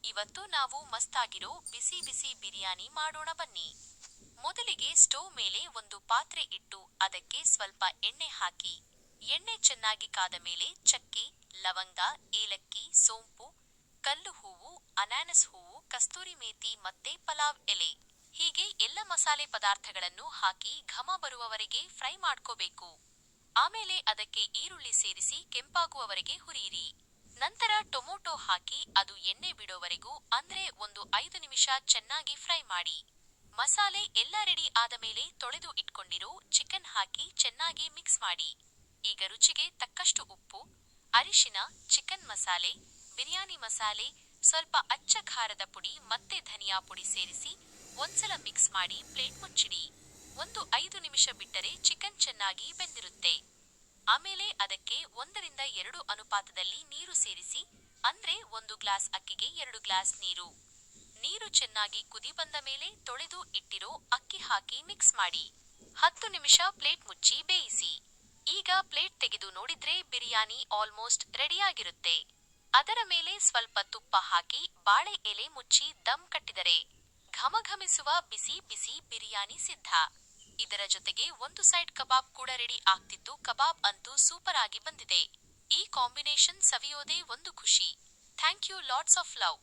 ಇವತ್ತು ನಾವು ಮಸ್ತಾಗಿರೋ ಬಿಸಿ ಬಿಸಿ ಬಿರಿಯಾನಿ ಮಾಡೋಣ ಬನ್ನಿ. ಮೊದಲಿಗೆ ಸ್ಟೋವ್ ಮೇಲೆ ಒಂದು ಪಾತ್ರೆ ಇಟ್ಟು ಅದಕ್ಕೆ ಸ್ವಲ್ಪ ಎಣ್ಣೆ ಹಾಕಿ. ಎಣ್ಣೆ ಚೆನ್ನಾಗಿ ಕಾದ ಮೇಲೆ ಚಕ್ಕೆ, ಲವಂಗ, ಏಲಕ್ಕಿ, ಸೋಂಪು, ಕಲ್ಲು ಹೂವು, ಅನಾನಸ್ ಹೂವು, ಕಸ್ತೂರಿ ಮೇಥಿ ಮತ್ತೆ ಪಲಾವ್ ಎಲೆ ಹೀಗೆ ಎಲ್ಲ ಮಸಾಲೆ ಪದಾರ್ಥಗಳನ್ನು ಹಾಕಿ ಘಮ ಬರುವವರೆಗೆ ಫ್ರೈ ಮಾಡ್ಕೋಬೇಕು. ಆಮೇಲೆ ಅದಕ್ಕೆ ಈರುಳ್ಳಿ ಸೇರಿಸಿ ಕೆಂಪಾಗುವವರೆಗೆ ಹುರಿಯಿರಿ. ನಂತರ ಟೊಮೊಟೊ ಹಾಕಿ ಅದು ಎಣ್ಣೆ ಬಿಡೋವರೆಗೂ ಅಂದ್ರೆ ಒಂದು 5 ನಿಮಿಷ ಚೆನ್ನಾಗಿ ಫ್ರೈ ಮಾಡಿ. ಮಸಾಲೆ ಎಲ್ಲ ರೆಡಿ ಆದ ಮೇಲೆ ತೊಳೆದು ಇಟ್ಕೊಂಡಿರೋ ಚಿಕನ್ ಹಾಕಿ ಚೆನ್ನಾಗಿ ಮಿಕ್ಸ್ ಮಾಡಿ. ಈಗ ರುಚಿಗೆ ತಕ್ಕಷ್ಟು ಉಪ್ಪು, ಅರಿಶಿನ, ಚಿಕನ್ ಮಸಾಲೆ, ಬಿರಿಯಾನಿ ಮಸಾಲೆ, ಸ್ವಲ್ಪ ಅಚ್ಚ ಖಾರದ ಪುಡಿ ಮತ್ತೆ ಧನಿಯಾ ಪುಡಿ ಸೇರಿಸಿ ಒಂದ್ಸಲ ಮಿಕ್ಸ್ ಮಾಡಿ ಪ್ಲೇಟ್ ಮುಚ್ಚಿಡಿ. ಒಂದು 5 ನಿಮಿಷ ಬಿಟ್ಟರೆ ಚಿಕನ್ ಚೆನ್ನಾಗಿ ಬೆಂದಿರುತ್ತೆ. ಆಮೇಲೆ ಅದಕ್ಕೆ 1:2 ಅನುಪಾತದಲ್ಲಿ ನೀರು ಸೇರಿಸಿ, ಅಂದ್ರೆ 1 ಗ್ಲಾಸ್ ಅಕ್ಕಿಗೆ 2 ಗ್ಲಾಸ್ ನೀರು. ನೀರು ಚೆನ್ನಾಗಿ ಕುದಿ ಬಂದ ಮೇಲೆ ತೊಳೆದು ಇಟ್ಟಿರೋ ಅಕ್ಕಿ ಹಾಕಿ ಮಿಕ್ಸ್ ಮಾಡಿ 10 ನಿಮಿಷ ಪ್ಲೇಟ್ ಮುಚ್ಚಿ ಬೇಯಿಸಿ. ಈಗ ಪ್ಲೇಟ್ ತೆಗೆದು ನೋಡಿದ್ರೆ ಬಿರಿಯಾನಿ ಆಲ್ಮೋಸ್ಟ್ ರೆಡಿಯಾಗಿರುತ್ತೆ. ಅದರ ಮೇಲೆ ಸ್ವಲ್ಪ ತುಪ್ಪ ಹಾಕಿ ಬಾಳೆ ಎಲೆ ಮುಚ್ಚಿ ದಮ್ ಕಟ್ಟಿದರೆ ಘಮಘಮಿಸುವ ಬಿಸಿ ಬಿಸಿ ಬಿರಿಯಾನಿ ಸಿದ್ಧ. ಇದರ ಜೊತೆಗೆ ಒಂದು ಸೈಡ್ ಕಬಾಬ್ ಕೂಡ ರೆಡಿ ಆಗ್ತಿತ್ತು. ಕಬಾಬ್ ಅಂತೂ ಸೂಪರ್ ಆಗಿ ಬಂದಿದೆ. ಈ ಕಾಂಬಿನೇಷನ್ ಸವಿಯೋದೇ ಒಂದು ಖುಷಿ. Thank you lots of love.